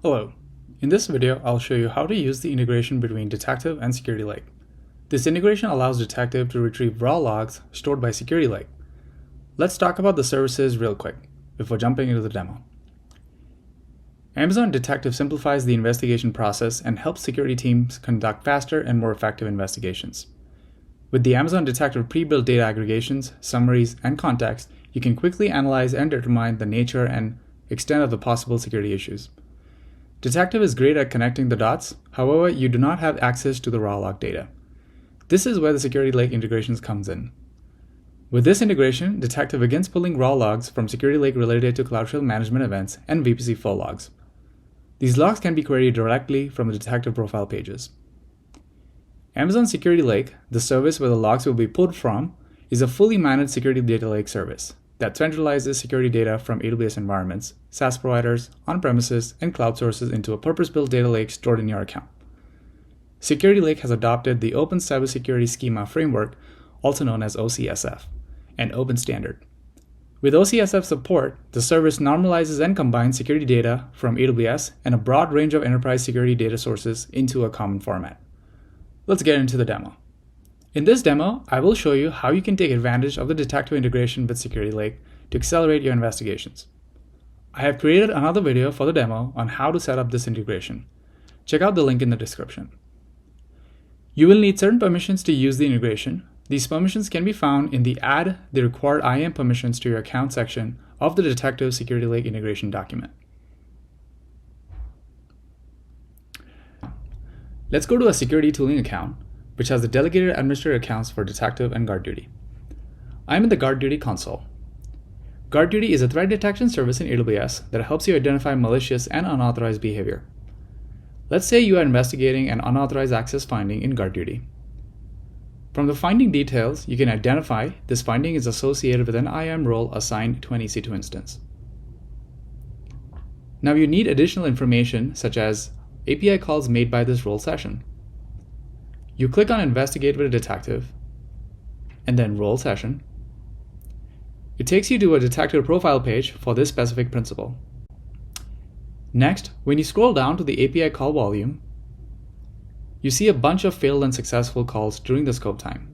Hello. In this video, I'll show you how to use the integration between Detective and Security Lake. This integration allows Detective to retrieve raw logs stored by Security Lake. Let's talk about the services real quick before jumping into the demo. Amazon Detective simplifies the investigation process and helps security teams conduct faster and more effective investigations. With the Amazon Detective pre-built data aggregations, summaries, and context, you can quickly analyze and determine the nature and extent of the possible security issues. Detective is great at connecting the dots, however, you do not have access to the raw log data. This is where the Security Lake integrations comes in. With this integration, Detective begins pulling raw logs from Security Lake related to CloudTrail management events and VPC flow logs. These logs can be queried directly from the Detective profile pages. Amazon Security Lake, the service where the logs will be pulled from, is a fully managed security data lake service that centralizes security data from AWS environments, SaaS providers, on-premises, and cloud sources into a purpose-built data lake stored in your account. Security Lake has adopted the Open Cybersecurity Schema Framework, also known as OCSF, an open standard. With OCSF support, the service normalizes and combines security data from AWS and a broad range of enterprise security data sources into a common format. Let's get into the demo. In this demo, I will show you how you can take advantage of the Detective integration with Security Lake to accelerate your investigations. I have created another video for the demo on how to set up this integration. Check out the link in the description. You will need certain permissions to use the integration. These permissions can be found in the Add the required IAM permissions to your account section of the Detective Security Lake integration document. Let's go to a security tooling account, which has the delegated administrator accounts for Detective and GuardDuty. I'm in the GuardDuty console. GuardDuty is a threat detection service in AWS that helps you identify malicious and unauthorized behavior. Let's say you are investigating an unauthorized access finding in GuardDuty. From the finding details, you can identify this finding is associated with an IAM role assigned to an EC2 instance. Now you need additional information such as API calls made by this role session. You click on Investigate with a Detective, and then Role Session. It takes you to a Detective profile page for this specific principal. Next, when you scroll down to the API call volume, you see a bunch of failed and successful calls during the scope time.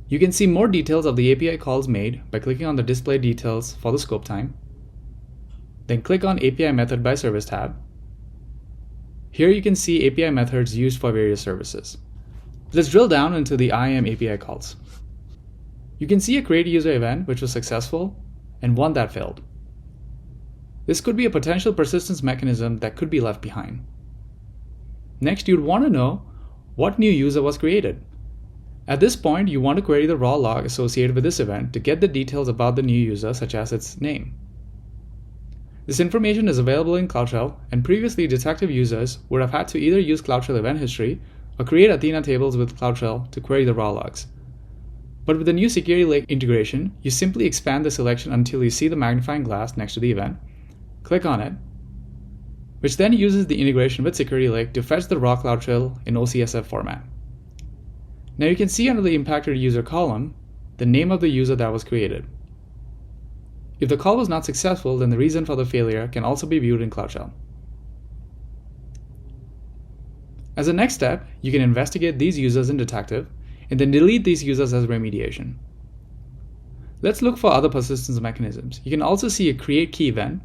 You can see more details of the API calls made by clicking on the Display Details for the scope time. Then click on API Method by Service tab. Here you can see API methods used for various services. Let's drill down into the IAM API calls. You can see a create user event which was successful and one that failed. This could be a potential persistence mechanism that could be left behind. Next, you'd want to know what new user was created. At this point, you want to query the raw log associated with this event to get the details about the new user, such as its name. This information is available in CloudTrail, and previously Detective users would have had to either use CloudTrail event history or create Athena tables with CloudTrail to query the raw logs. But with the new Security Lake integration, you simply expand the selection until you see the magnifying glass next to the event, click on it, which then uses the integration with Security Lake to fetch the raw CloudTrail in OCSF format. Now you can see under the impacted user column the name of the user that was created. If the call was not successful, then the reason for the failure can also be viewed in CloudTrail. As a next step, you can investigate these users in Detective and then delete these users as remediation. Let's look for other persistence mechanisms. You can also see a create key event.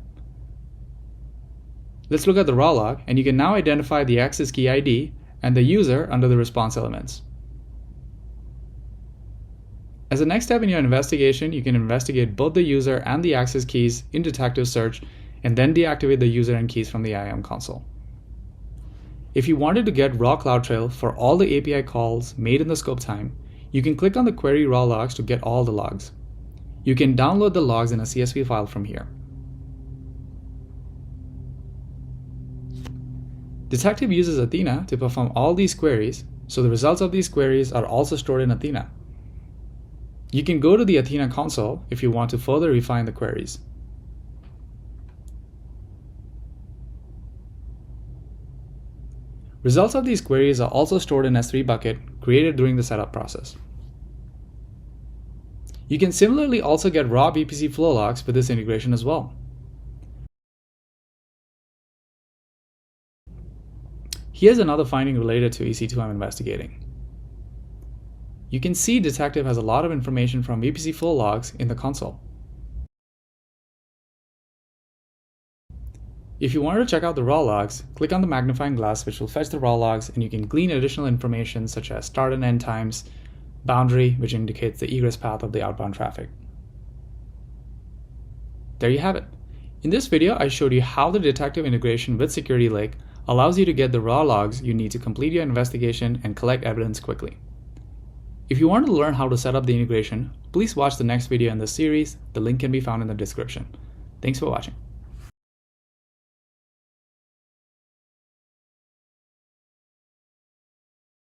Let's look at the raw log, and you can now identify the access key ID and the user under the response elements. As a next step in your investigation, you can investigate both the user and the access keys in Detective Search and then deactivate the user and keys from the IAM console. If you wanted to get raw CloudTrail for all the API calls made in the scope time, you can click on the Query Raw Logs to get all the logs. You can download the logs in a CSV file from here. Detective uses Athena to perform all these queries, so the results of these queries are also stored in Athena. You can go to the Athena console if you want to further refine the queries. Results of these queries are also stored in S3 bucket created during the setup process. You can similarly also get raw VPC flow logs with this integration as well. Here's another finding related to EC2 I'm investigating. You can see Detective has a lot of information from VPC flow logs in the console. If you wanted to check out the raw logs, click on the magnifying glass, which will fetch the raw logs, and you can glean additional information such as start and end times, boundary, which indicates the egress path of the outbound traffic. There you have it. In this video, I showed you how the Detective integration with Security Lake allows you to get the raw logs you need to complete your investigation and collect evidence quickly. If you want to learn how to set up the integration, please watch the next video in this series. The link can be found in the description. Thanks for watching.